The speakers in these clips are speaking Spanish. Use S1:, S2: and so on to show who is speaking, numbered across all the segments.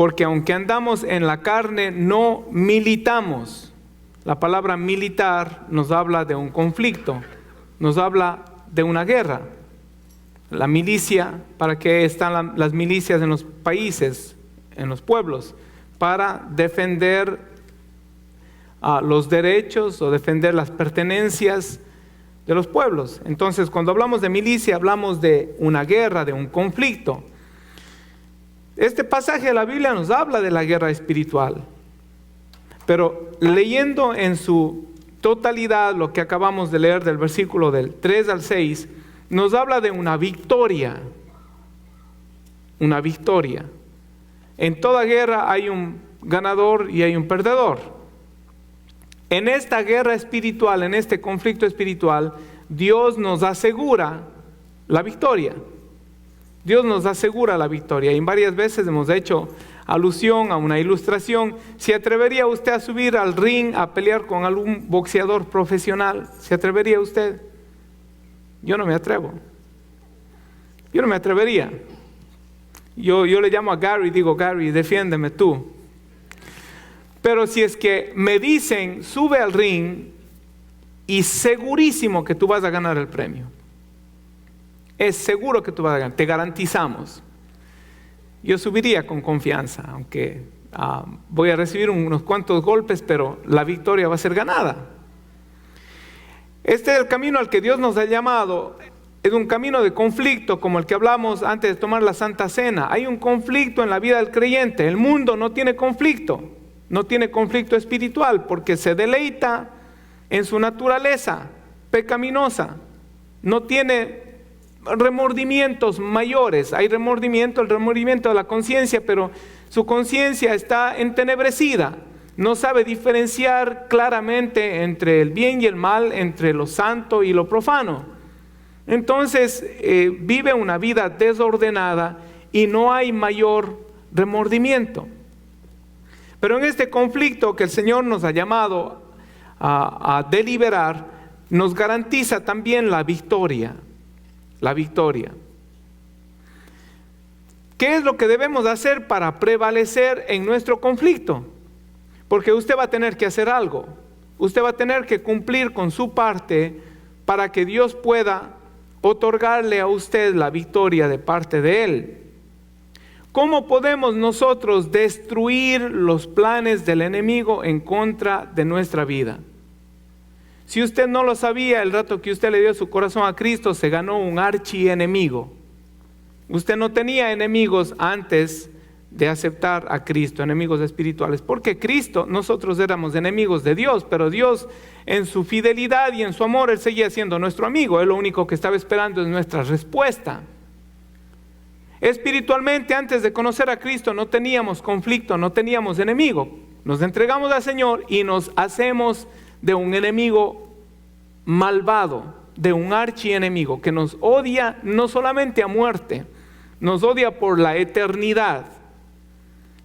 S1: porque aunque andamos en la carne, no militamos. La palabra militar nos habla de un conflicto, nos habla de una guerra. La milicia, ¿para qué están las milicias en los países, en los pueblos? Para defender los derechos o defender las pertenencias de los pueblos. Entonces, cuando hablamos de milicia, hablamos de una guerra, de un conflicto. Este pasaje de la Biblia nos habla de la guerra espiritual, pero leyendo en su totalidad lo que acabamos de leer del versículo del 3 al 6, nos habla de una victoria. Una victoria. En toda guerra hay un ganador y hay un perdedor. En esta guerra espiritual, en este conflicto espiritual, Dios nos asegura la victoria. Dios nos asegura la victoria. Y varias veces hemos hecho alusión a una ilustración. ¿Se atrevería usted a subir al ring a pelear con algún boxeador profesional? ¿Se atrevería usted? Yo no me atrevo. Yo no me atrevería. Yo le llamo a Gary y digo, Gary, defiéndeme tú. Pero si es que me dicen, sube al ring y segurísimo que tú vas a ganar el premio. Es seguro que tú vas a ganar, te garantizamos. Yo subiría con confianza, aunque voy a recibir unos cuantos golpes, pero la victoria va a ser ganada. Este es el camino al que Dios nos ha llamado. Es un camino de conflicto, como el que hablamos antes de tomar la Santa Cena. Hay un conflicto en la vida del creyente. El mundo no tiene conflicto. No tiene conflicto espiritual porque se deleita en su naturaleza pecaminosa. No tiene remordimientos mayores. Hay remordimiento, el remordimiento de la conciencia, pero su conciencia está entenebrecida. No sabe diferenciar claramente entre el bien y el mal, entre lo santo y lo profano. Entonces vive una vida desordenada y no hay mayor remordimiento. Pero en este conflicto que el Señor nos ha llamado a deliberar, nos garantiza también la victoria. La victoria. ¿Qué es lo que debemos hacer para prevalecer en nuestro conflicto? Porque usted va a tener que hacer algo. Usted va a tener que cumplir con su parte para que Dios pueda otorgarle a usted la victoria de parte de Él. ¿Cómo podemos nosotros destruir los planes del enemigo en contra de nuestra vida? Si usted no lo sabía, el rato que usted le dio su corazón a Cristo, se ganó un archienemigo. Usted no tenía enemigos antes de aceptar a Cristo, enemigos espirituales. Porque Cristo, nosotros éramos enemigos de Dios, pero Dios en su fidelidad y en su amor, Él seguía siendo nuestro amigo. Él lo único que estaba esperando es nuestra respuesta. Espiritualmente, antes de conocer a Cristo, no teníamos conflicto, no teníamos enemigo. Nos entregamos al Señor y nos hacemos de un enemigo malvado, de un archienemigo que nos odia no solamente a muerte, nos odia por la eternidad.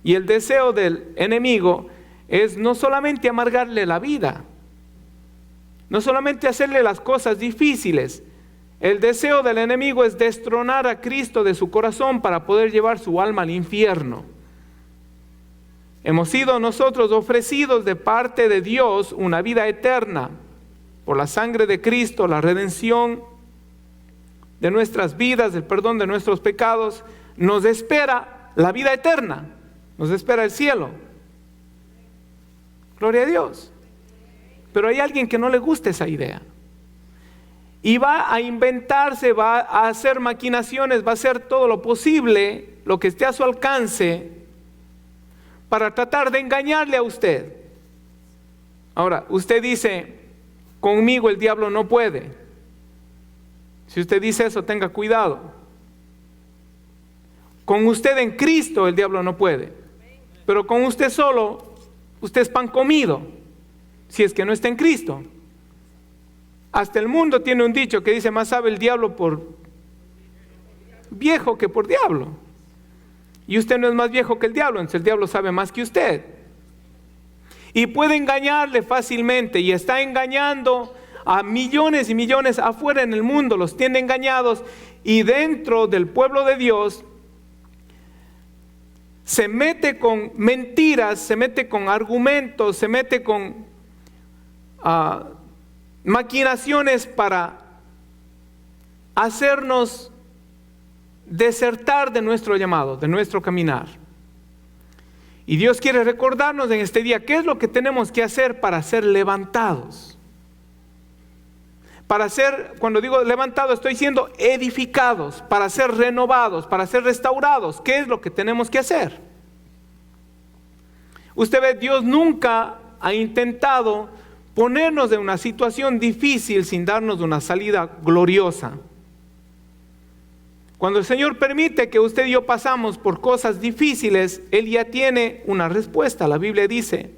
S1: Y el deseo del enemigo es no solamente amargarle la vida, no solamente hacerle las cosas difíciles. El deseo del enemigo es destronar a Cristo de su corazón para poder llevar su alma al infierno. Hemos sido nosotros ofrecidos de parte de Dios una vida eterna por la sangre de Cristo, la redención de nuestras vidas, el perdón de nuestros pecados. Nos espera la vida eterna, nos espera el cielo. Gloria a Dios. Pero hay alguien que no le gusta esa idea. Y va a inventarse, va a hacer maquinaciones, va a hacer todo lo posible, lo que esté a su alcance, para tratar de engañarle a usted. Ahora, usted dice, conmigo el diablo no puede. Si usted dice eso, tenga cuidado. Con usted en Cristo el diablo no puede. Pero con usted solo, usted es pan comido, si es que no está en Cristo. Hasta el mundo tiene un dicho que dice, más sabe el diablo por viejo que por diablo. Y usted no es más viejo que el diablo, entonces el diablo sabe más que usted. Y puede engañarle fácilmente, y está engañando a millones y millones afuera en el mundo, los tiene engañados. Y dentro del pueblo de Dios se mete con mentiras, se mete con argumentos, se mete con maquinaciones para hacernos desertar de nuestro llamado, de nuestro caminar. Y Dios quiere recordarnos en este día qué es lo que tenemos que hacer para ser levantados. Para ser, cuando digo levantados, estoy diciendo edificados, para ser renovados, para ser restaurados. ¿Qué es lo que tenemos que hacer? Usted ve, Dios nunca ha intentado ponernos en una situación difícil sin darnos una salida gloriosa. Cuando el Señor permite que usted y yo pasamos por cosas difíciles, Él ya tiene una respuesta. La Biblia dice,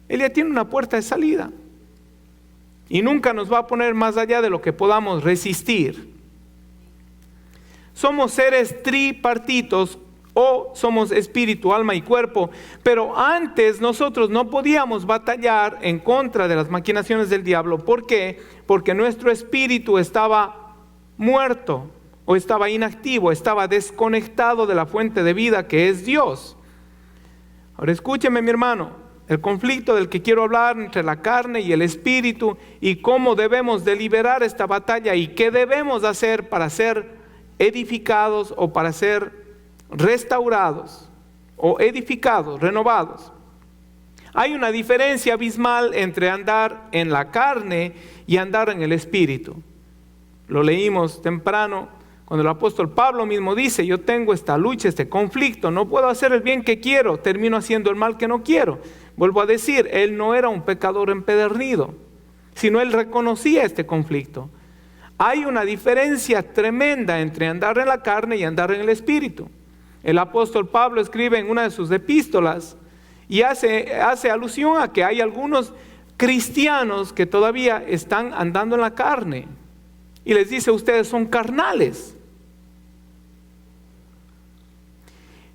S1: Él ya tiene una puerta de salida. Y nunca nos va a poner más allá de lo que podamos resistir. Somos seres tripartitos, o somos espíritu, alma y cuerpo. Pero antes nosotros no podíamos batallar en contra de las maquinaciones del diablo. ¿Por qué? Porque nuestro espíritu estaba muerto, o estaba inactivo, estaba desconectado de la fuente de vida que es Dios. Ahora escúcheme, mi hermano, el conflicto del que quiero hablar entre la carne y el espíritu, y cómo debemos de liberar esta batalla y qué debemos hacer para ser edificados o para ser restaurados o edificados, renovados. Hay una diferencia abismal entre andar en la carne y andar en el espíritu. Lo leímos temprano cuando el apóstol Pablo mismo dice, yo tengo esta lucha, este conflicto, no puedo hacer el bien que quiero, termino haciendo el mal que no quiero. Vuelvo a decir, él no era un pecador empedernido, sino él reconocía este conflicto. Hay una diferencia tremenda entre andar en la carne y andar en el espíritu. El apóstol Pablo escribe en una de sus epístolas y hace alusión a que hay algunos cristianos que todavía están andando en la carne. Y les dice, ustedes son carnales.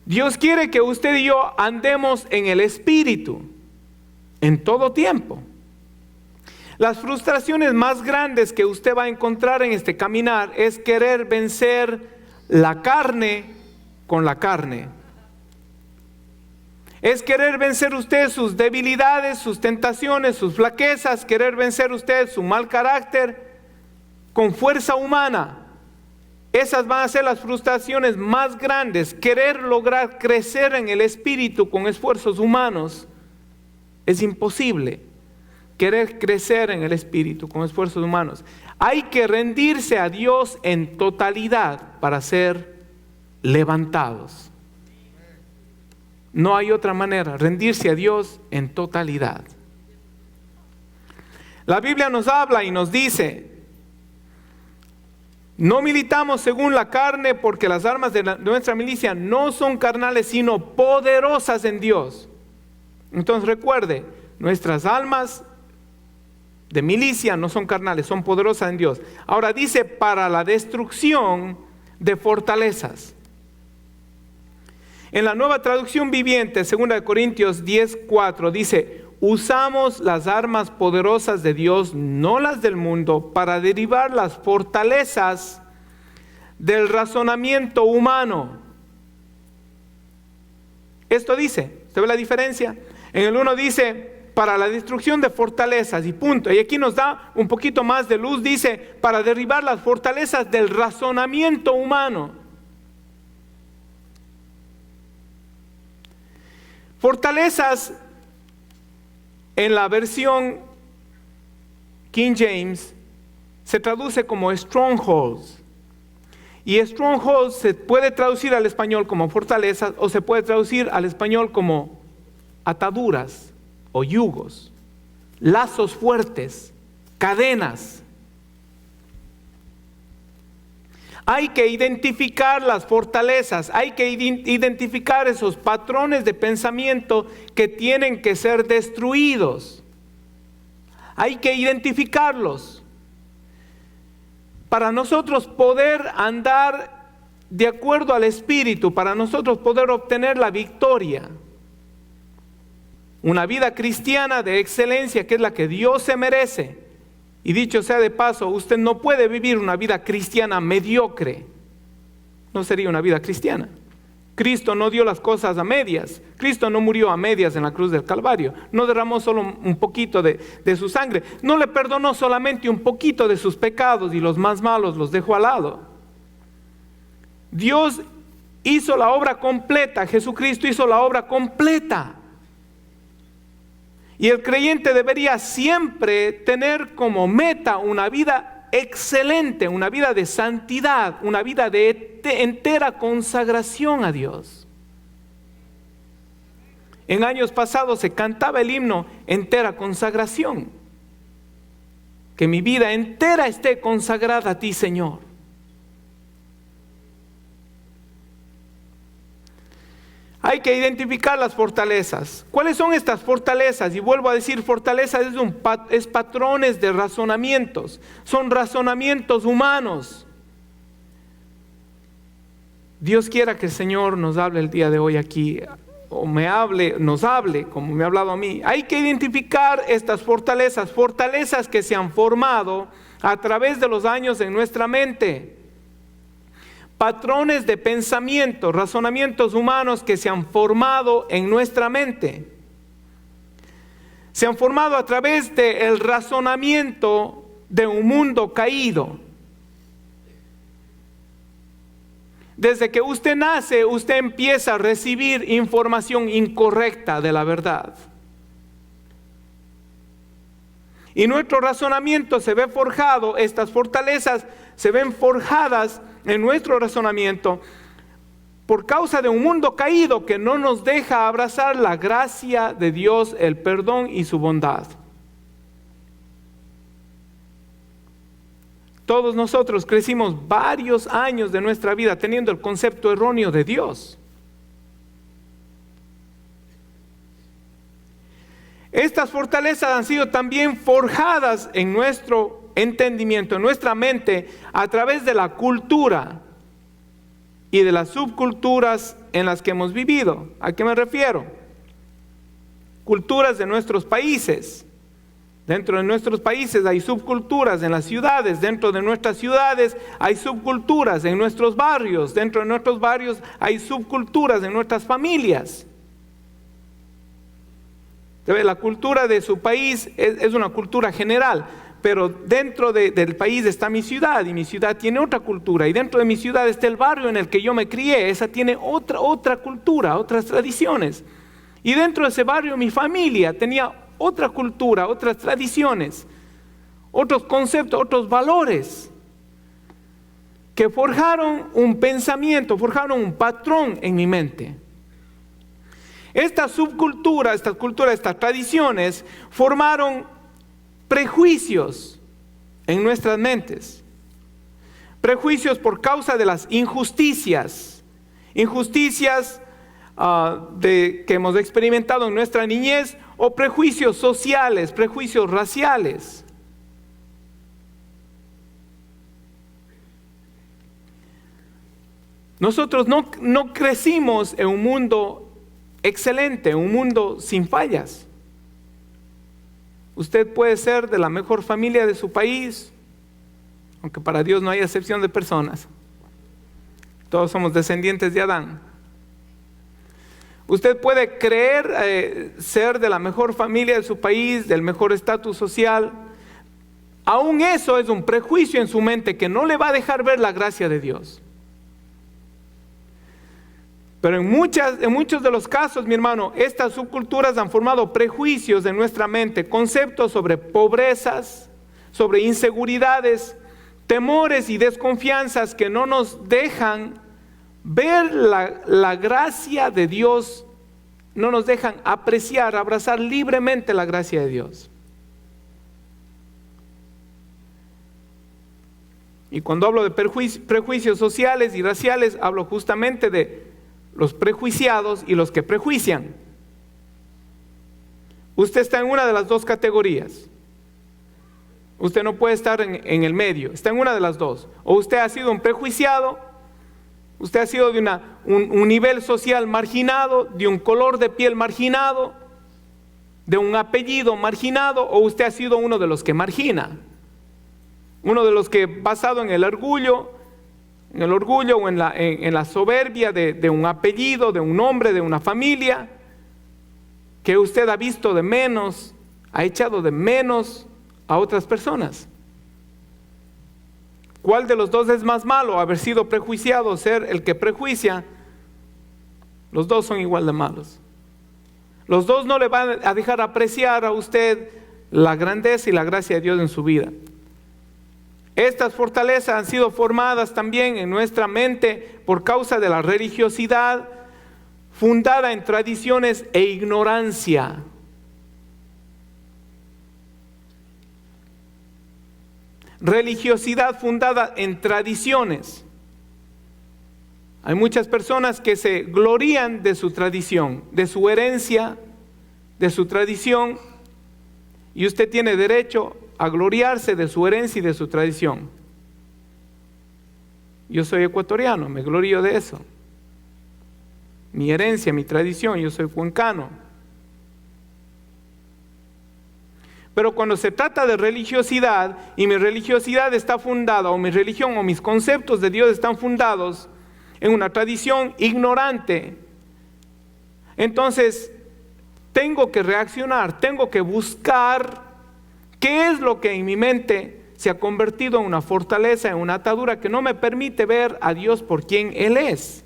S1: Dios quiere que usted y yo andemos en el espíritu, en todo tiempo. Las frustraciones más grandes que usted va a encontrar en este caminar es querer vencer la carne con la carne. Es querer vencer usted sus debilidades, sus tentaciones, sus flaquezas, querer vencer usted su mal carácter con fuerza humana. Esas van a ser las frustraciones más grandes. Querer lograr crecer en el espíritu con esfuerzos humanos es imposible. Querer crecer en el espíritu con esfuerzos humanos. Hay que rendirse a Dios en totalidad para ser levantados. No hay otra manera, rendirse a Dios en totalidad. La Biblia nos habla y nos dice, no militamos según la carne, porque las armas de nuestra milicia no son carnales, sino poderosas en Dios. Entonces recuerde, nuestras almas de milicia no son carnales, son poderosas en Dios. Ahora dice, para la destrucción de fortalezas. En la Nueva Traducción Viviente, 2 Corintios 10:4, dice, usamos las armas poderosas de Dios, no las del mundo, para derribar las fortalezas del razonamiento humano. Esto dice, ¿usted ve la diferencia? En el uno dice, para la destrucción de fortalezas y punto. Y aquí nos da un poquito más de luz, dice, para derribar las fortalezas del razonamiento humano. Fortalezas en la versión King James se traduce como strongholds. Y strongholds se puede traducir al español como fortalezas o se puede traducir al español como ataduras o yugos, lazos fuertes, cadenas. Hay que identificar las fortalezas, hay que identificar esos patrones de pensamiento que tienen que ser destruidos. Hay que identificarlos para nosotros poder andar de acuerdo al Espíritu, para nosotros poder obtener la victoria. Una vida cristiana de excelencia, que es la que Dios se merece. Y dicho sea de paso, usted no puede vivir una vida cristiana mediocre. No sería una vida cristiana. Cristo no dio las cosas a medias. Cristo no murió a medias en la cruz del Calvario. No derramó solo un poquito de su sangre. No le perdonó solamente un poquito de sus pecados y los más malos los dejó al lado. Dios hizo la obra completa. Jesucristo hizo la obra completa. Y el creyente debería siempre tener como meta una vida excelente, una vida de santidad, una vida de entera consagración a Dios. En años pasados se cantaba el himno entera consagración. Que mi vida entera esté consagrada a ti, Señor. Hay que identificar las fortalezas. ¿Cuáles son estas fortalezas? Y vuelvo a decir, fortalezas es patrones de razonamientos. Son razonamientos humanos. Dios quiera que el Señor nos hable el día de hoy aquí, o nos hable como me ha hablado a mí. Hay que identificar estas fortalezas, fortalezas que se han formado a través de los años en nuestra mente. Patrones de pensamiento, razonamientos humanos que se han formado en nuestra mente. Se han formado a través del razonamiento de un mundo caído. Desde que usted nace, usted empieza a recibir información incorrecta de la verdad. Y nuestro razonamiento se ve forjado, estas fortalezas se ven forjadas en nuestro razonamiento por causa de un mundo caído que no nos deja abrazar la gracia de Dios, el perdón y su bondad. Todos nosotros crecimos varios años de nuestra vida teniendo el concepto erróneo de Dios. Estas fortalezas han sido también forjadas en nuestro entendimiento, en nuestra mente, a través de la cultura y de las subculturas en las que hemos vivido. ¿A qué me refiero? Culturas de nuestros países. Dentro de nuestros países hay subculturas en las ciudades. Dentro de nuestras ciudades hay subculturas en nuestros barrios. Dentro de nuestros barrios hay subculturas en nuestras familias. La cultura de su país es una cultura general, pero dentro del país está mi ciudad, y mi ciudad tiene otra cultura, y dentro de mi ciudad está el barrio en el que yo me crié, esa tiene otra cultura, otras tradiciones, y dentro de ese barrio mi familia tenía otra cultura, otras tradiciones, otros conceptos, otros valores, que forjaron un pensamiento, forjaron un patrón en mi mente. Estas subculturas, estas tradiciones formaron prejuicios en nuestras mentes. Prejuicios por causa de las injusticias que hemos experimentado en nuestra niñez, o prejuicios sociales, prejuicios raciales. Nosotros no crecimos en un mundo excelente, un mundo sin fallas. Usted puede ser de la mejor familia de su país, aunque para Dios no hay excepción de personas. Todos somos descendientes de Adán. Usted puede creer ser de la mejor familia de su país, del mejor estatus social. Aún eso es un prejuicio en su mente que no le va a dejar ver la gracia de Dios. Pero en muchos de los casos, mi hermano, estas subculturas han formado prejuicios en nuestra mente, conceptos sobre pobrezas, sobre inseguridades, temores y desconfianzas que no nos dejan ver la gracia de Dios, no nos dejan apreciar, abrazar libremente la gracia de Dios. Y cuando hablo de prejuicios sociales y raciales, hablo justamente de los prejuiciados y los que prejuician. Usted está en una de las dos categorías. Usted no puede estar en el medio, está en una de las dos. O usted ha sido un prejuiciado, usted ha sido de un nivel social marginado, de un color de piel marginado, de un apellido marginado, o usted ha sido uno de los que margina. Uno de los que, basado en el orgullo, en el orgullo o en la soberbia de un apellido, de un nombre, de una familia, que usted ha visto de menos, ha echado de menos a otras personas. ¿Cuál de los dos es más malo? Haber sido prejuiciado o ser el que prejuicia. Los dos son igual de malos. Los dos no le van a dejar apreciar a usted la grandeza y la gracia de Dios en su vida. Estas fortalezas han sido formadas también en nuestra mente por causa de la religiosidad fundada en tradiciones e ignorancia. Religiosidad fundada en tradiciones. Hay muchas personas que se glorían de su tradición, de su herencia, de su tradición, y usted tiene derecho a gloriarse de su herencia y de su tradición. Yo soy ecuatoriano, me glorío de eso. Mi herencia, mi tradición, yo soy cuencano. Pero cuando se trata de religiosidad, y mi religiosidad está fundada, o mi religión o mis conceptos de Dios están fundados en una tradición ignorante, entonces tengo que reaccionar, tengo que buscar qué es lo que en mi mente se ha convertido en una fortaleza, en una atadura que no me permite ver a Dios por quien Él es.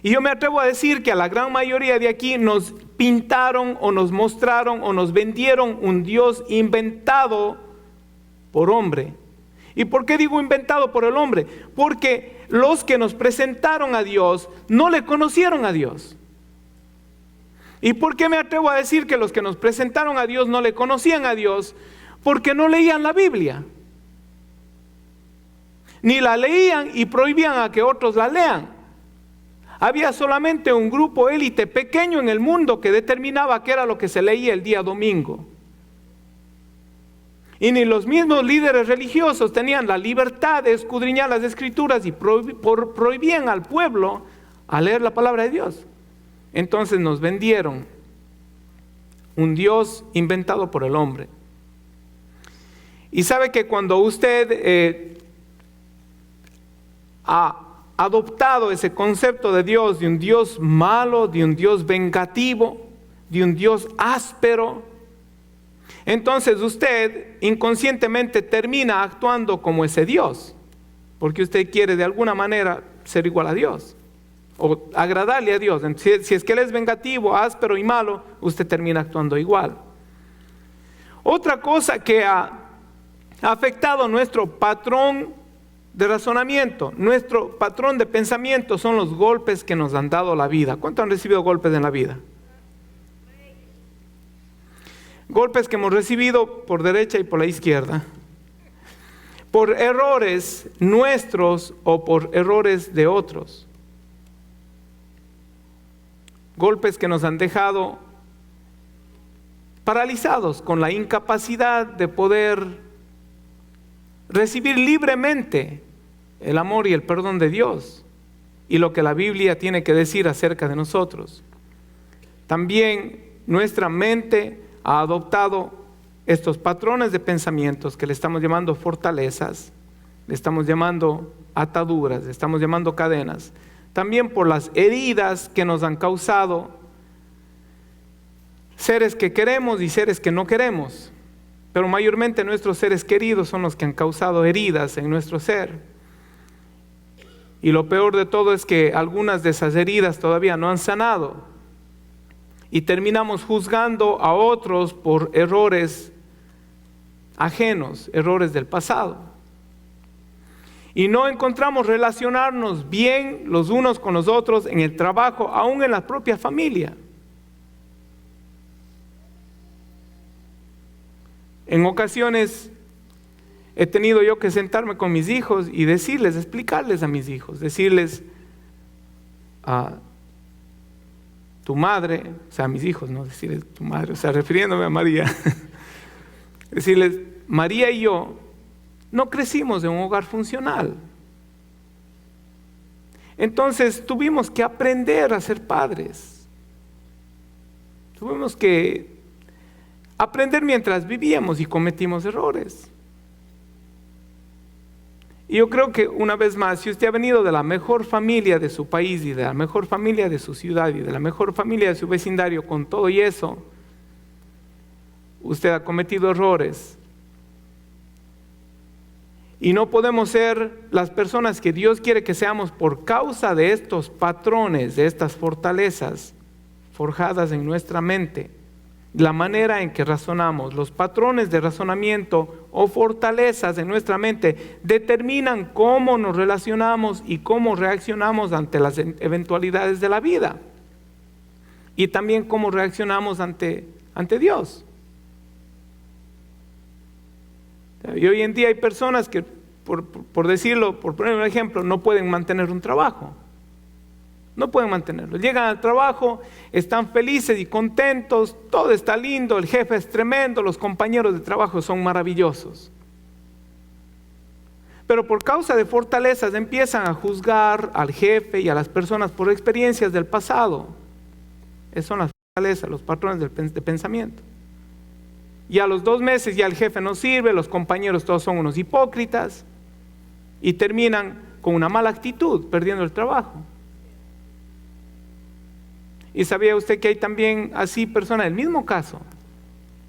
S1: Y yo me atrevo a decir que a la gran mayoría de aquí nos pintaron o nos mostraron o nos vendieron un Dios inventado por hombre. ¿Y por qué digo inventado por el hombre? Porque los que nos presentaron a Dios no le conocieron a Dios. ¿Y por qué me atrevo a decir que los que nos presentaron a Dios no le conocían a Dios? Porque no leían la Biblia. Ni la leían y prohibían a que otros la lean. Había solamente un grupo élite pequeño en el mundo que determinaba qué era lo que se leía el día domingo. Y ni los mismos líderes religiosos tenían la libertad de escudriñar las escrituras y prohibían al pueblo a leer la palabra de Dios. Entonces nos vendieron un Dios inventado por el hombre. Y sabe que cuando usted ha adoptado ese concepto de Dios, de un Dios malo, de un Dios vengativo, de un Dios áspero, entonces usted inconscientemente termina actuando como ese Dios, porque usted quiere de alguna manera ser igual a Dios o agradarle a Dios. Si es que Él es vengativo, áspero y malo, usted termina actuando igual. Otra cosa que ha afectado nuestro patrón de razonamiento, nuestro patrón de pensamiento, son los golpes que nos han dado la vida. ¿Cuántos han recibido golpes en la vida? Golpes que hemos recibido por derecha y por la izquierda, por errores nuestros o por errores de otros. Golpes que nos han dejado paralizados con la incapacidad de poder recibir libremente el amor y el perdón de Dios y lo que la Biblia tiene que decir acerca de nosotros. También nuestra mente ha adoptado estos patrones de pensamientos que le estamos llamando fortalezas, le estamos llamando ataduras, le estamos llamando cadenas, también por las heridas que nos han causado seres que queremos y seres que no queremos. Pero mayormente nuestros seres queridos son los que han causado heridas en nuestro ser. Y lo peor de todo es que algunas de esas heridas todavía no han sanado. Y terminamos juzgando a otros por errores ajenos, errores del pasado. Y no encontramos relacionarnos bien los unos con los otros en el trabajo, aún en la propia familia. En ocasiones he tenido yo que sentarme con mis hijos y decirles, explicarles a mis hijos, decirles a tu madre, o sea, a mis hijos, no decirles tu madre, o sea, refiriéndome a María, decirles, María y yo no crecimos en un hogar funcional. Entonces tuvimos que aprender a ser padres. Tuvimos que aprender mientras vivíamos y cometimos errores. Y yo creo que una vez más, si usted ha venido de la mejor familia de su país y de la mejor familia de su ciudad y de la mejor familia de su vecindario, con todo y eso, usted ha cometido errores. Y no podemos ser las personas que Dios quiere que seamos por causa de estos patrones, de estas fortalezas forjadas en nuestra mente. La manera en que razonamos, los patrones de razonamiento o fortalezas en nuestra mente determinan cómo nos relacionamos y cómo reaccionamos ante las eventualidades de la vida. Y también cómo reaccionamos ante Dios. Y hoy en día hay personas que, por decirlo, por poner un ejemplo, no pueden mantener un trabajo. No pueden mantenerlo. Llegan al trabajo, están felices y contentos, todo está lindo, el jefe es tremendo, los compañeros de trabajo son maravillosos. Pero por causa de fortalezas empiezan a juzgar al jefe y a las personas por experiencias del pasado. Esas son las fortalezas, los patrones de pensamiento. Y a los 2 meses ya el jefe no sirve, los compañeros todos son unos hipócritas y terminan con una mala actitud, perdiendo el trabajo. ¿Y sabía usted que hay también así personas, el mismo caso,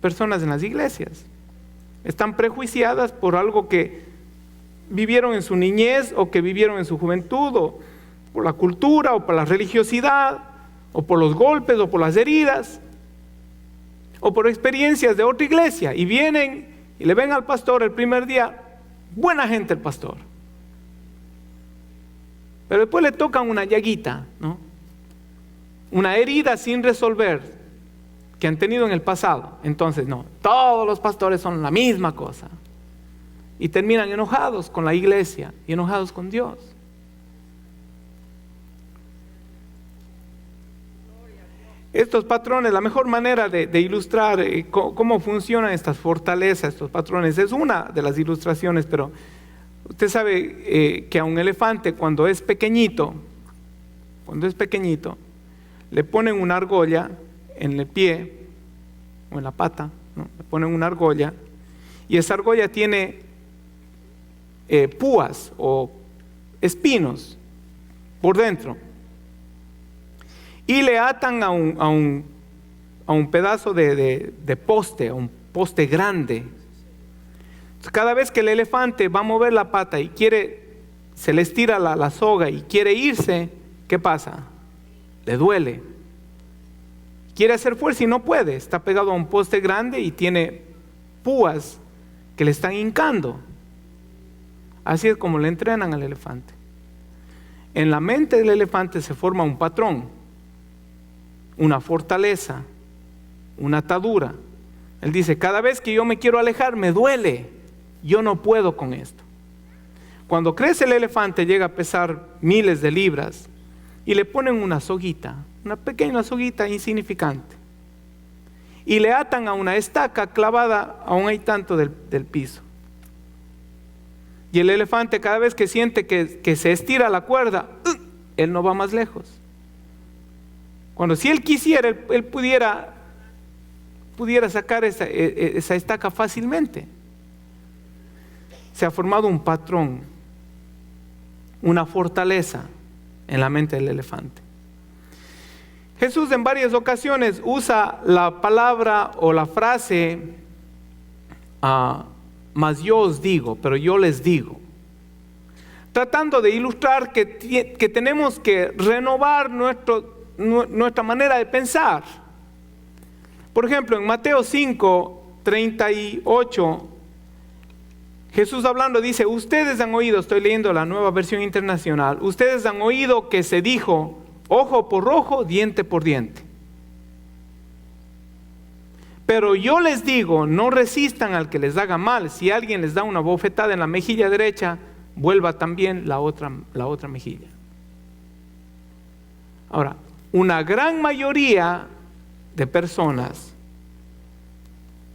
S1: personas en las iglesias? Están prejuiciadas por algo que vivieron en su niñez o que vivieron en su juventud, o por la cultura, o por la religiosidad, o por los golpes, o por las heridas, o por experiencias de otra iglesia. Y vienen y le ven al pastor el primer día, buena gente el pastor. Pero después le tocan una llaguita, ¿no? Una herida sin resolver que han tenido en el pasado. Entonces no, todos los pastores son la misma cosa. Y terminan enojados con la iglesia y enojados con Dios. Estos patrones, la mejor manera de ilustrar cómo funcionan estas fortalezas, estos patrones, es una de las ilustraciones, pero usted sabe que a un elefante cuando es pequeñito, le ponen una argolla en el pie o en la pata, ¿no? Le ponen una argolla y esa argolla tiene púas o espinos por dentro y le atan a un pedazo de poste, a un poste grande. Entonces, cada vez que el elefante va a mover la pata y se le estira la soga y quiere irse, ¿qué pasa? Le duele. Quiere hacer fuerza y no puede. Está pegado a un poste grande y tiene púas que le están hincando. Así es como le entrenan al elefante. En la mente del elefante se forma un patrón, una fortaleza, una atadura. Él dice, cada vez que yo me quiero alejar me duele. Yo no puedo con esto. Cuando crece el elefante llega a pesar miles de libras. Y le ponen una soguita, una pequeña soguita insignificante. Y le atan a una estaca clavada a un hay tanto del piso. Y el elefante cada vez que siente que se estira la cuerda, él no va más lejos. Cuando si él quisiera, él pudiera sacar esa estaca fácilmente. Se ha formado un patrón, una fortaleza en la mente del elefante. Jesús en varias ocasiones usa la palabra o la frase mas yo os digo, pero yo les digo, tratando de ilustrar que tenemos que renovar nuestra manera de pensar. Por ejemplo, en Mateo 5:38, Jesús hablando dice, ustedes han oído, estoy leyendo la Nueva Versión Internacional, ustedes han oído que se dijo, ojo por ojo, diente por diente. Pero yo les digo, no resistan al que les haga mal. Si alguien les da una bofetada en la mejilla derecha, vuelva también la otra mejilla. Ahora, una gran mayoría de personas,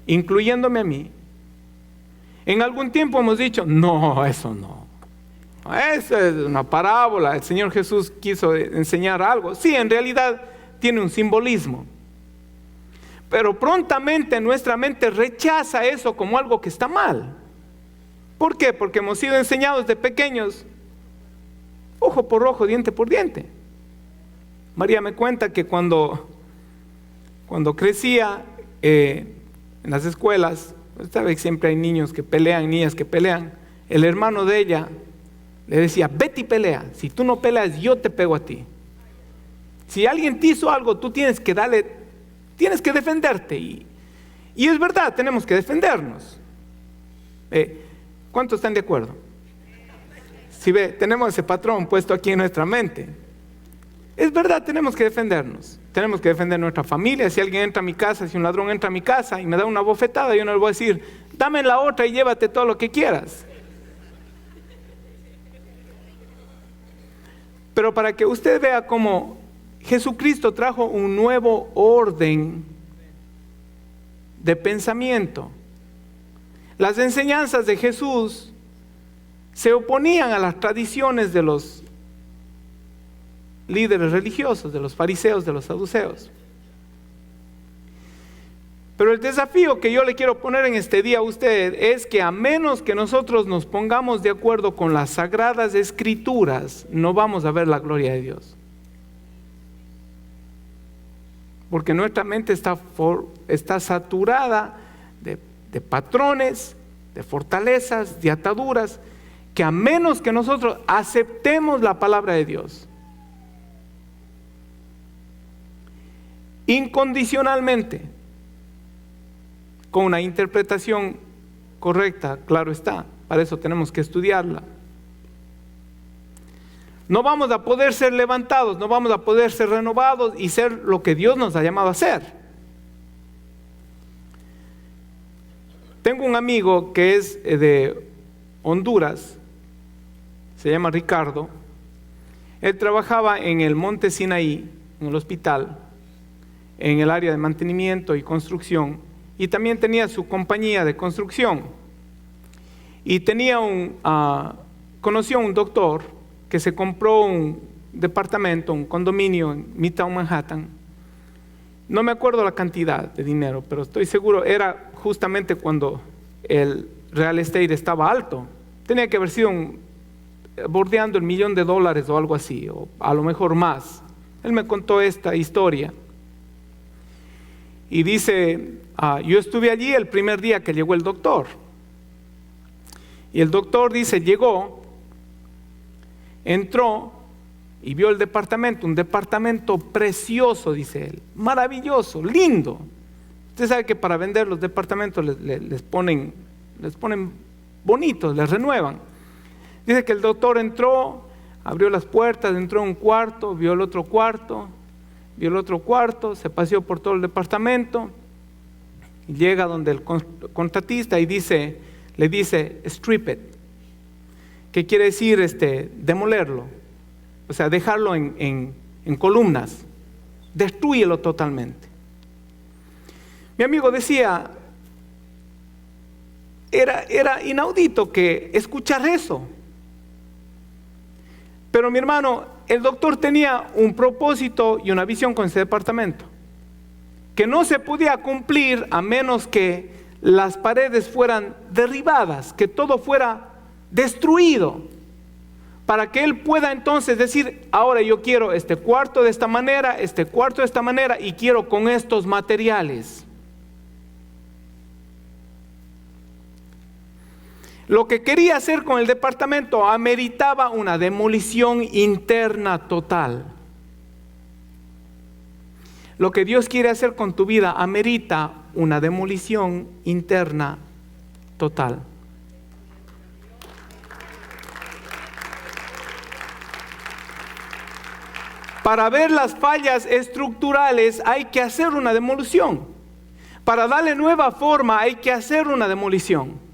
S1: incluyéndome a mí, en algún tiempo hemos dicho, no, eso no. Eso es una parábola, el Señor Jesús quiso enseñar algo. Sí, en realidad tiene un simbolismo. Pero prontamente nuestra mente rechaza eso como algo que está mal. ¿Por qué? Porque hemos sido enseñados de pequeños, ojo por ojo, diente por diente. María me cuenta que cuando crecía en las escuelas, sabe que siempre hay niños que pelean, niñas que pelean, el hermano de ella le decía, vete y pelea, si tú no peleas yo te pego a ti. Si alguien te hizo algo, tú tienes que defenderte. Y es verdad, tenemos que defendernos. ¿Cuántos están de acuerdo? Si ve, tenemos ese patrón puesto aquí en nuestra mente. Es verdad, tenemos que defendernos. Tenemos que defender nuestra familia. Si alguien entra a mi casa, si un ladrón entra a mi casa y me da una bofetada, yo no le voy a decir, dame la otra y llévate todo lo que quieras. Pero para que usted vea cómo Jesucristo trajo un nuevo orden de pensamiento. Las enseñanzas de Jesús se oponían a las tradiciones de los líderes religiosos, de los fariseos, de los saduceos. Pero el desafío que yo le quiero poner en este día a usted es que a menos que nosotros nos pongamos de acuerdo con las sagradas escrituras, no vamos a ver la gloria de Dios. Porque nuestra mente está saturada de patrones, de fortalezas, de ataduras, que a menos que nosotros aceptemos la palabra de Dios incondicionalmente, con una interpretación correcta, claro está, para eso tenemos que estudiarla, no vamos a poder ser levantados, no vamos a poder ser renovados y ser lo que Dios nos ha llamado a ser. Tengo un amigo que es de Honduras, se llama Ricardo. Él trabajaba en el Monte Sinaí, en el hospital, en el área de mantenimiento y construcción, y también tenía su compañía de construcción. Y conoció a un doctor que se compró un departamento, un condominio en Midtown Manhattan. No me acuerdo la cantidad de dinero, pero estoy seguro, era justamente cuando el real estate estaba alto. Tenía que haber sido bordeando el $1,000,000 o algo así, o a lo mejor más. Él me contó esta historia. Y dice, yo estuve allí el primer día que llegó el doctor. Y el doctor dice, llegó, entró y vio el departamento, un departamento precioso, dice él, maravilloso, lindo. Usted sabe que para vender los departamentos les ponen bonitos, les renuevan. Dice que el doctor entró, abrió las puertas, entró a un cuarto, vio el otro cuarto, se paseó por todo el departamento, y llega donde el contratista y le dice, strip it, que quiere decir demolerlo, o sea, dejarlo en columnas, destrúyelo totalmente. Mi amigo decía, era inaudito que escuchar eso. Pero mi hermano, el doctor tenía un propósito y una visión con ese departamento, que no se podía cumplir a menos que las paredes fueran derribadas, que todo fuera destruido, para que él pueda entonces decir, ahora yo quiero este cuarto de esta manera, este cuarto de esta manera, y quiero con estos materiales. Lo que quería hacer con el departamento ameritaba una demolición interna total. Lo que Dios quiere hacer con tu vida amerita una demolición interna total. Para ver las fallas estructurales hay que hacer una demolición. Para darle nueva forma hay que hacer una demolición.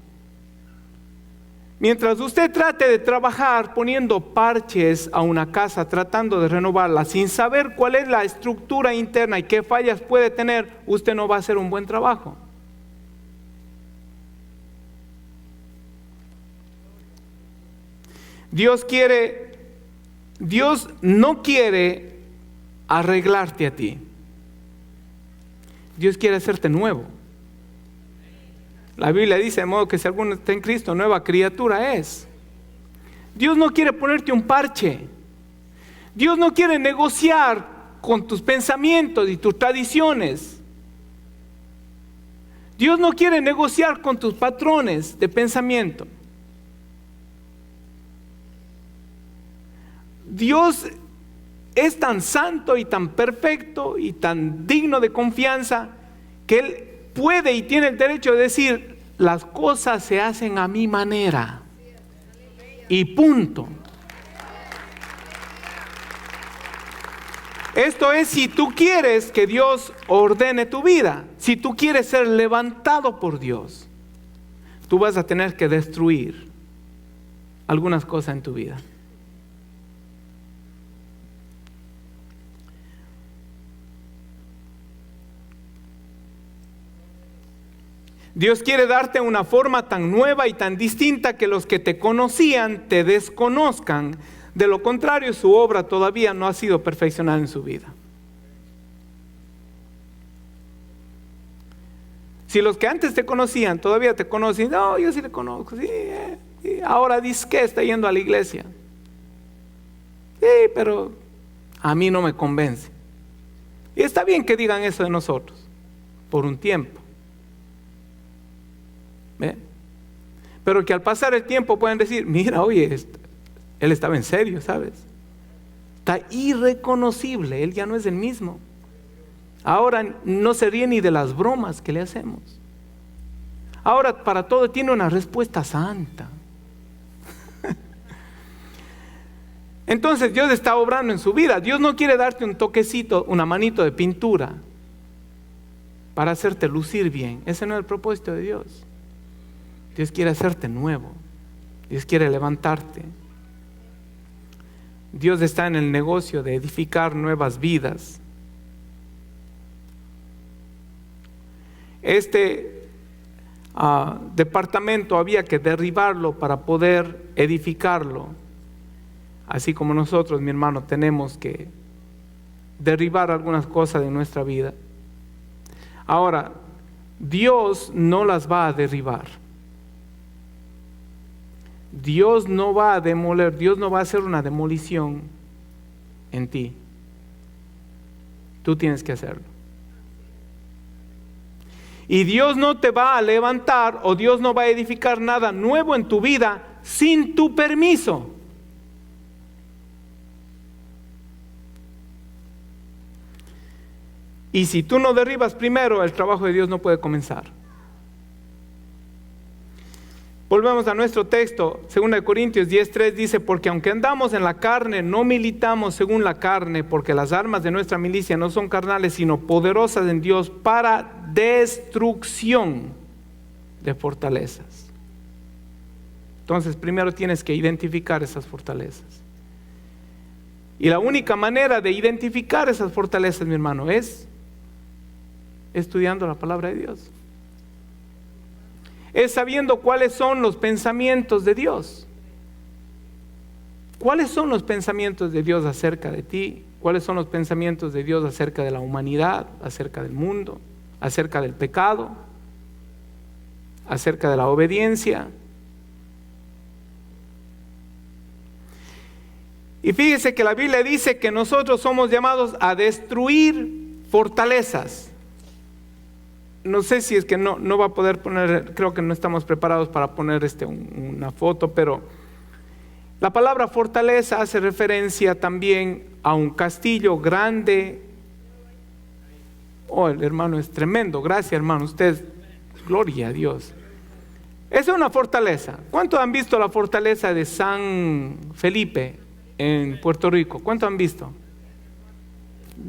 S1: Mientras usted trate de trabajar poniendo parches a una casa, tratando de renovarla, sin saber cuál es la estructura interna y qué fallas puede tener, usted no va a hacer un buen trabajo. Dios no quiere arreglarte a ti. Dios quiere hacerte nuevo. La Biblia dice de modo que si alguno está en Cristo, nueva criatura es. Dios no quiere ponerte un parche. Dios no quiere negociar con tus pensamientos y tus tradiciones. Dios no quiere negociar con tus patrones de pensamiento. Dios es tan santo y tan perfecto y tan digno de confianza que Él puede y tiene el derecho de decir: las cosas se hacen a mi manera y punto. Esto es si tú quieres que Dios ordene tu vida, si tú quieres ser levantado por Dios, tú vas a tener que destruir algunas cosas en tu vida. Dios quiere darte una forma tan nueva y tan distinta que los que te conocían te desconozcan. De lo contrario, su obra todavía no ha sido perfeccionada en su vida. Si los que antes te conocían todavía te conocen, no, yo sí le conozco, sí, ahora dice que está yendo a la iglesia. Sí, pero a mí no me convence. Y está bien que digan eso de nosotros, por un tiempo. ¿Ve? Pero que al pasar el tiempo pueden decir: mira, oye, él estaba en serio, ¿sabes? Está irreconocible, él ya no es el mismo. Ahora no se ríe ni de las bromas que le hacemos. Ahora para todo tiene una respuesta santa. Entonces Dios está obrando en su vida. Dios no quiere darte un toquecito, una manito de pintura para hacerte lucir bien. Ese no es el propósito de Dios. Dios quiere hacerte nuevo. Dios quiere levantarte. Dios está en el negocio de edificar nuevas vidas. Este departamento había que derribarlo para poder edificarlo. Así como nosotros, mi hermano, tenemos que derribar algunas cosas de nuestra vida. Ahora, Dios no las va a derribar. Dios no va a demoler, Dios no va a hacer una demolición en ti. Tú tienes que hacerlo. Y Dios no te va a levantar o Dios no va a edificar nada nuevo en tu vida sin tu permiso. Y si tú no derribas primero, el trabajo de Dios no puede comenzar. Volvemos a nuestro texto, 2 Corintios 10:3 dice: porque aunque andamos en la carne, no militamos según la carne, porque las armas de nuestra milicia no son carnales, sino poderosas en Dios para destrucción de fortalezas. Entonces, primero tienes que identificar esas fortalezas. Y la única manera de identificar esas fortalezas, mi hermano, es estudiando la palabra de Dios. Es sabiendo cuáles son los pensamientos de Dios. ¿Cuáles son los pensamientos de Dios acerca de ti? ¿Cuáles son los pensamientos de Dios acerca de la humanidad, acerca del mundo, acerca del pecado, acerca de la obediencia? Y fíjese que la Biblia dice que nosotros somos llamados a destruir fortalezas. No sé si es que no va a poder poner, creo que no estamos preparados para poner una foto, pero la palabra fortaleza hace referencia también a un castillo grande. Oh, el hermano es tremendo, gracias hermano, usted, gloria a Dios. Esa es una fortaleza. ¿Cuántos han visto la fortaleza de San Felipe en Puerto Rico? ¿Cuántos han visto?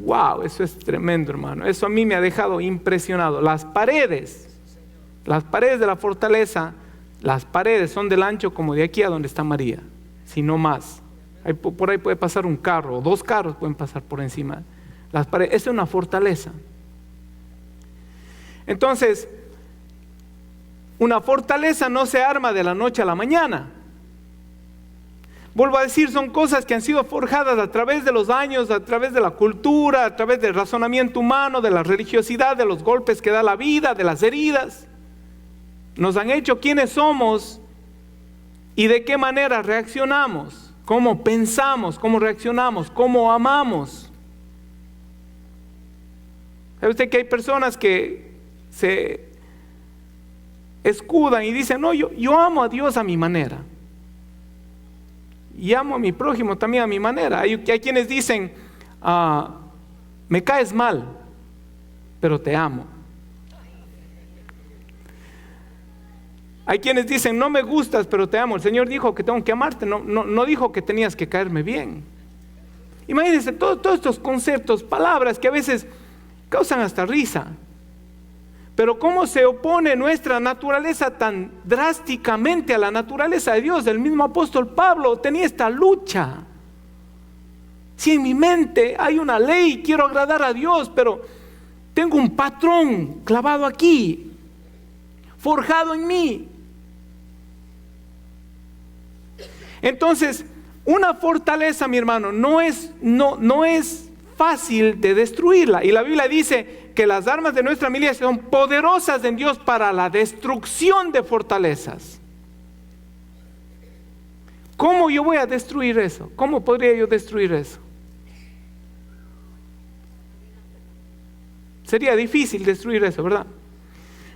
S1: Wow, eso es tremendo, hermano. Eso a mí me ha dejado impresionado. Las paredes de la fortaleza, las paredes son del ancho como de aquí a donde está María, si no más. Por ahí puede pasar un carro, o 2 carros pueden pasar por encima. Las paredes, esa es una fortaleza. Entonces, una fortaleza no se arma de la noche a la mañana. Vuelvo a decir, son cosas que han sido forjadas a través de los años, a través de la cultura, a través del razonamiento humano, de la religiosidad, de los golpes que da la vida, de las heridas. nos han hecho quienes somos y de qué manera reaccionamos, cómo pensamos, cómo reaccionamos, cómo amamos. ¿Sabe usted que hay personas que se escudan y dicen, no, yo amo a Dios a mi manera y amo a mi prójimo también a mi manera? Hay quienes dicen, me caes mal, pero te amo. Hay quienes dicen, no me gustas, pero te amo. El Señor dijo que tengo que amarte, no dijo que tenías que caerme bien. Imagínense todos estos conceptos, palabras que a veces causan hasta risa. Pero cómo se opone nuestra naturaleza tan drásticamente a la naturaleza de Dios. El mismo apóstol Pablo tenía esta lucha. Si en mi mente hay una ley, quiero agradar a Dios, pero tengo un patrón clavado aquí, forjado en mí. Entonces, una fortaleza, mi hermano, no es fácil de destruirla. Y la Biblia dice que las armas de nuestra milicia son poderosas en Dios para la destrucción de fortalezas. ¿Cómo yo voy a destruir eso? ¿Cómo podría yo destruir eso? Sería difícil destruir eso, ¿verdad?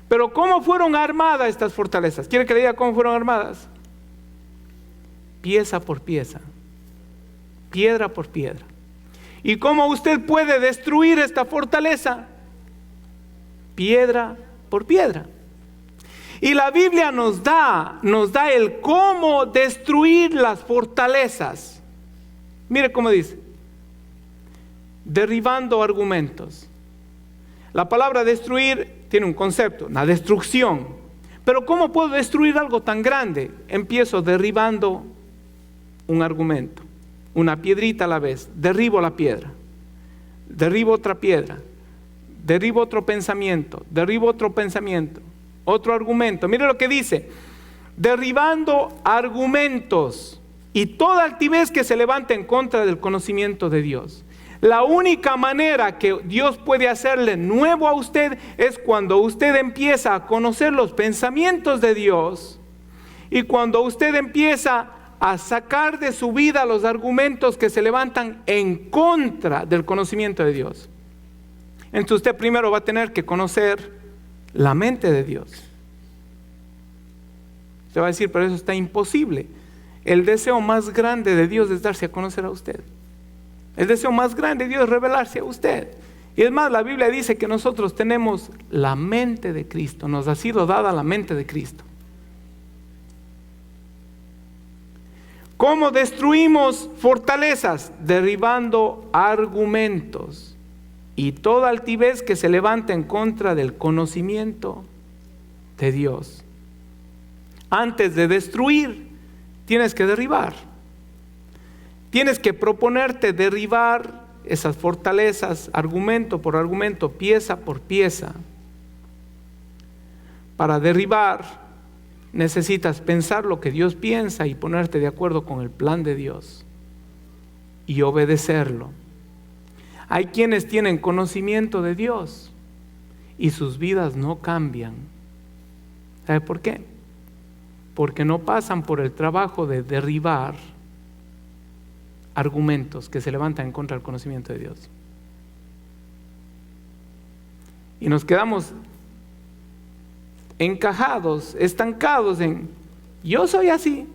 S1: Pero ¿cómo fueron armadas estas fortalezas? ¿Quiere que le diga cómo fueron armadas? Pieza por pieza, piedra por piedra. ¿Y cómo usted puede destruir esta fortaleza? Piedra por piedra. Y la Biblia nos da el cómo destruir las fortalezas. Mire cómo dice: derribando argumentos. La palabra destruir tiene un concepto, una destrucción. Pero ¿cómo puedo destruir algo tan grande? Empiezo derribando un argumento, una piedrita a la vez. Derribo la piedra, derribo otra piedra, derribo otro pensamiento, otro argumento. Mire lo que dice: derribando argumentos y toda altivez que se levante en contra del conocimiento de Dios. La única manera que Dios puede hacerle nuevo a usted es cuando usted empieza a conocer los pensamientos de Dios y cuando usted empieza a sacar de su vida los argumentos que se levantan en contra del conocimiento de Dios. Entonces usted primero va a tener que conocer la mente de Dios. Usted va a decir, pero eso está imposible. El deseo más grande de Dios es darse a conocer a usted. El deseo más grande de Dios es revelarse a usted. Y es más, la Biblia dice que nosotros tenemos la mente de Cristo. Nos ha sido dada la mente de Cristo. ¿Cómo destruimos fortalezas? Derribando argumentos y toda altivez que se levanta en contra del conocimiento de Dios. Antes de destruir, tienes que derribar. Tienes que proponerte derribar esas fortalezas, argumento por argumento, pieza por pieza. Para derribar, necesitas pensar lo que Dios piensa y ponerte de acuerdo con el plan de Dios y obedecerlo. Hay quienes tienen conocimiento de Dios y sus vidas no cambian. ¿Sabe por qué? Porque no pasan por el trabajo de derribar argumentos que se levantan en contra del conocimiento de Dios. Y nos quedamos encajados, estancados en: yo soy así,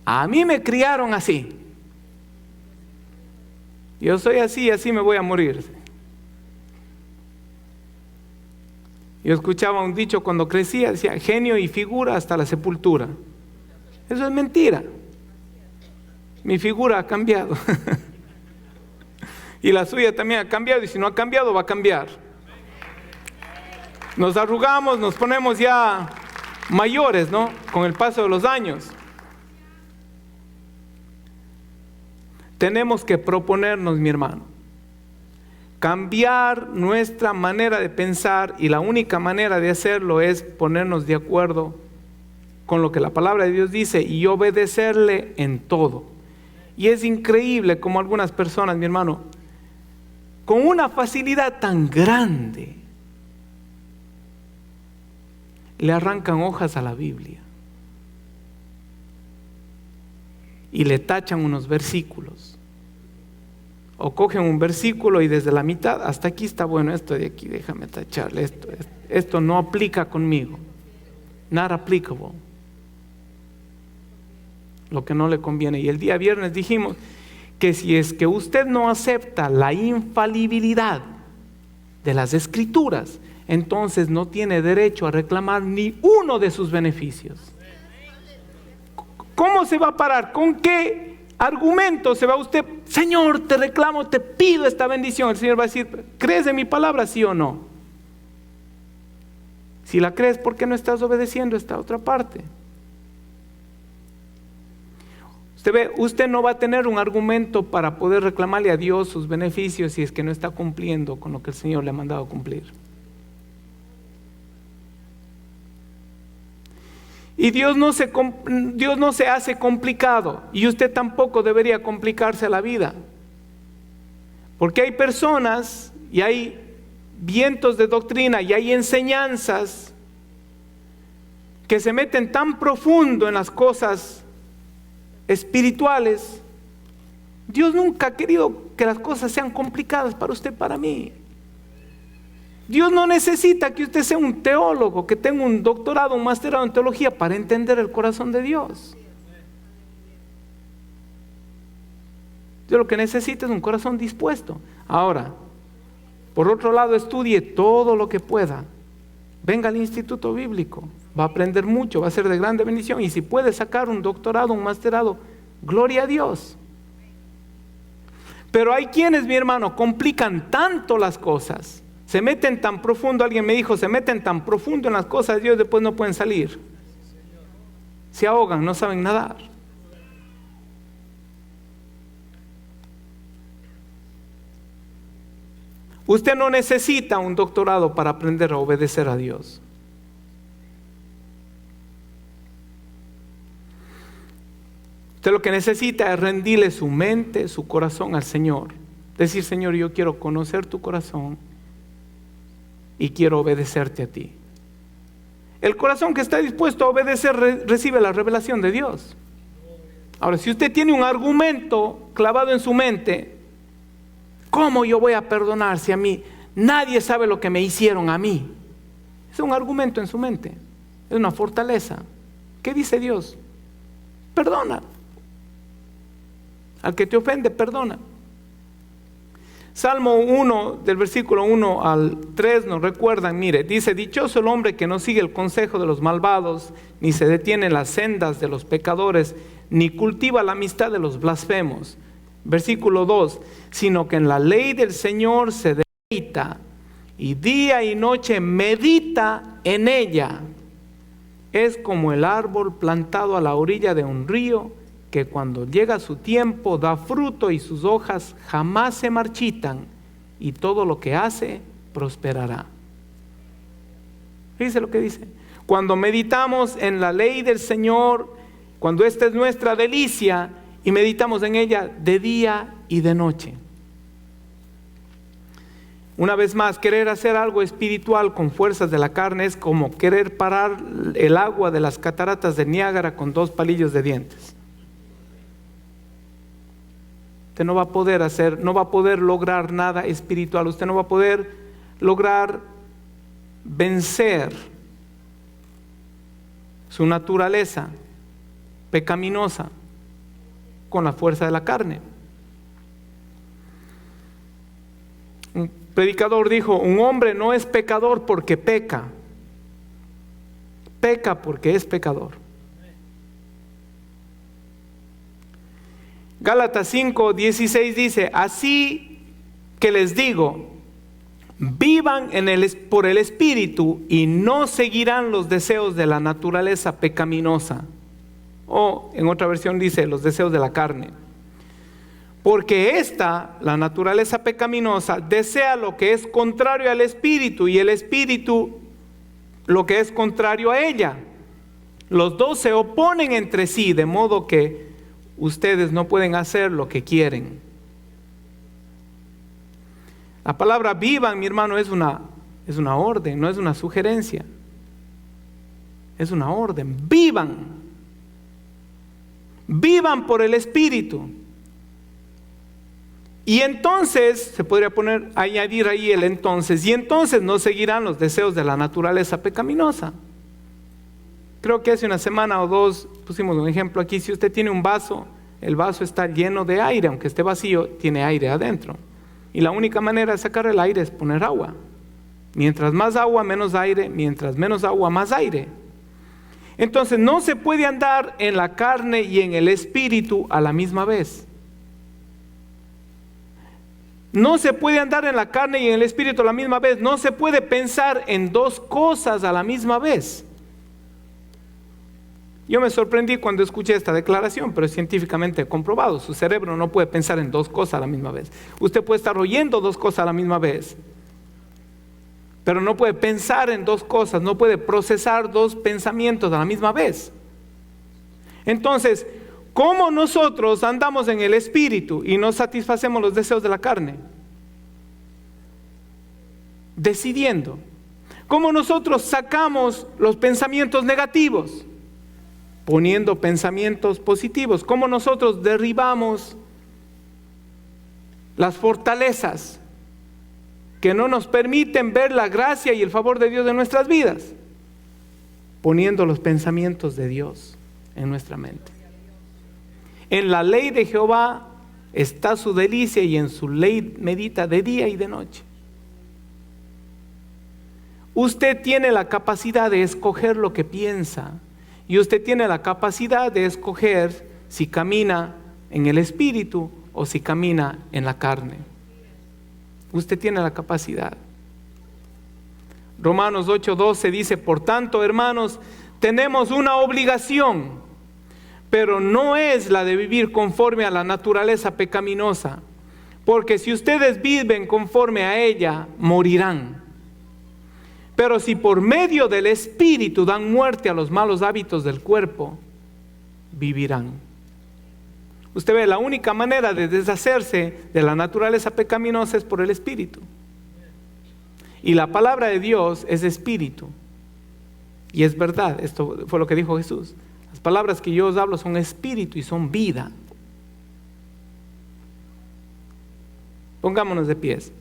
S1: a mí me criaron así, yo soy así, así me voy a morir. Yo escuchaba un dicho cuando crecía, decía: genio y figura hasta la sepultura. Eso es mentira. Mi figura ha cambiado y la suya también ha cambiado, y si no ha cambiado, va a cambiar. Nos arrugamos, nos ponemos ya mayores, ¿no? Con el paso de los años. Tenemos que proponernos, mi hermano, cambiar nuestra manera de pensar, y la única manera de hacerlo es ponernos de acuerdo con lo que la palabra de Dios dice y obedecerle en todo. Y es increíble como algunas personas, mi hermano, con una facilidad tan grande, le arrancan hojas a la Biblia y le tachan unos versículos. O cogen un versículo y desde la mitad hasta aquí está bueno, esto de aquí déjame tacharle, esto no aplica conmigo, not applicable, lo que no le conviene. Y el día viernes dijimos que si es que usted no acepta la infalibilidad de las Escrituras, entonces no tiene derecho a reclamar ni uno de sus beneficios. ¿Cómo se va a parar? ¿Con qué argumento se va usted? Señor, te reclamo, te pido esta bendición. El Señor va a decir, ¿crees en mi palabra, sí o no? Si la crees, ¿por qué no estás obedeciendo esta otra parte? Usted ve, usted no va a tener un argumento para poder reclamarle a Dios sus beneficios si es que no está cumpliendo con lo que el Señor le ha mandado cumplir. Y Dios no se hace complicado, y usted tampoco debería complicarse la vida. Porque hay personas y hay vientos de doctrina y hay enseñanzas que se meten tan profundo en las cosas espirituales. Dios nunca ha querido que las cosas sean complicadas para usted, para mí. Dios no necesita que usted sea un teólogo, que tenga un doctorado, un masterado en teología para entender el corazón de Dios. Dios lo que necesita es un corazón dispuesto. Ahora, por otro lado, estudie todo lo que pueda. Venga al instituto bíblico, va a aprender mucho, va a ser de grande bendición. Y si puede sacar un doctorado, un masterado, gloria a Dios. Pero hay quienes, mi hermano, complican tanto las cosas. Se meten tan profundo, alguien me dijo, se meten tan profundo en las cosas de Dios, después no pueden salir. Se ahogan, no saben nadar. Usted no necesita un doctorado para aprender a obedecer a Dios. Usted lo que necesita es rendirle su mente, su corazón al Señor. Decir, Señor, yo quiero conocer tu corazón y quiero obedecerte a ti. El corazón que está dispuesto a obedecer recibe la revelación de Dios. Ahora, si usted tiene un argumento clavado en su mente, ¿cómo yo voy a perdonar si a mí nadie sabe lo que me hicieron a mí? Es un argumento en su mente, es una fortaleza. ¿Qué dice Dios? Perdona. Al que te ofende, perdona. Salmo 1, del versículo 1 al 3 nos recuerdan, mire, dice, dichoso el hombre que no sigue el consejo de los malvados, ni se detiene en las sendas de los pecadores, ni cultiva la amistad de los blasfemos. Versículo 2, sino que en la ley del Señor se deleita, y día y noche medita en ella. Es como el árbol plantado a la orilla de un río, que cuando llega su tiempo da fruto y sus hojas jamás se marchitan, y todo lo que hace prosperará. Fíjese lo que dice. Cuando meditamos en la ley del Señor, cuando esta es nuestra delicia y meditamos en ella de día y de noche. Una vez más, querer hacer algo espiritual con fuerzas de la carne es como querer parar el agua de las cataratas de Niágara con 2 palillos de dientes. Usted no va a poder hacer, no va a poder lograr nada espiritual. Usted no va a poder lograr vencer su naturaleza pecaminosa con la fuerza de la carne. Un predicador dijo, un hombre no es pecador porque peca, peca porque es pecador. Gálatas 5:16 dice, así que les digo, vivan por el Espíritu y no seguirán los deseos de la naturaleza pecaminosa. O en otra versión dice, los deseos de la carne. Porque la naturaleza pecaminosa, desea lo que es contrario al Espíritu y el Espíritu lo que es contrario a ella. Los dos se oponen entre sí, de modo que ustedes no pueden hacer lo que quieren. La palabra vivan, mi hermano, es una orden, no es una sugerencia. es una orden. Vivan. Vivan por el Espíritu. Y entonces, se podría añadir ahí el entonces, y entonces no seguirán los deseos de la naturaleza pecaminosa. Creo que hace una semana o dos pusimos un ejemplo aquí. Si usted tiene un vaso, el vaso está lleno de aire, aunque esté vacío, tiene aire adentro. Y la única manera de sacar el aire es poner agua. Mientras más agua, menos aire. Mientras menos agua, más aire. Entonces no se puede andar en la carne y en el espíritu a la misma vez. No se puede andar en la carne y en el espíritu a la misma vez. No se puede pensar en dos cosas a la misma vez. Yo me sorprendí cuando escuché esta declaración, pero es científicamente comprobado. Su cerebro no puede pensar en dos cosas a la misma vez. Usted puede estar oyendo dos cosas a la misma vez, pero no puede pensar en dos cosas, no puede procesar dos pensamientos a la misma vez. Entonces, ¿cómo nosotros andamos en el espíritu y no satisfacemos los deseos de la carne? Decidiendo. ¿Cómo nosotros sacamos los pensamientos negativos? Poniendo pensamientos positivos. ¿Cómo nosotros derribamos las fortalezas que no nos permiten ver la gracia y el favor de Dios en nuestras vidas? Poniendo los pensamientos de Dios en nuestra mente. En la ley de Jehová está su delicia, y en su ley medita de día y de noche. Usted tiene la capacidad de escoger lo que piensa, y usted tiene la capacidad de escoger si camina en el espíritu o si camina en la carne. Usted tiene la capacidad. Romanos 8:12 dice: por tanto, hermanos, tenemos una obligación, pero no es la de vivir conforme a la naturaleza pecaminosa, porque si ustedes viven conforme a ella, morirán. Pero si por medio del Espíritu dan muerte a los malos hábitos del cuerpo, vivirán. Usted ve, la única manera de deshacerse de la naturaleza pecaminosa es por el Espíritu. Y la palabra de Dios es Espíritu. Y es verdad, esto fue lo que dijo Jesús. Las palabras que yo os hablo son Espíritu y son vida. Pongámonos de pies.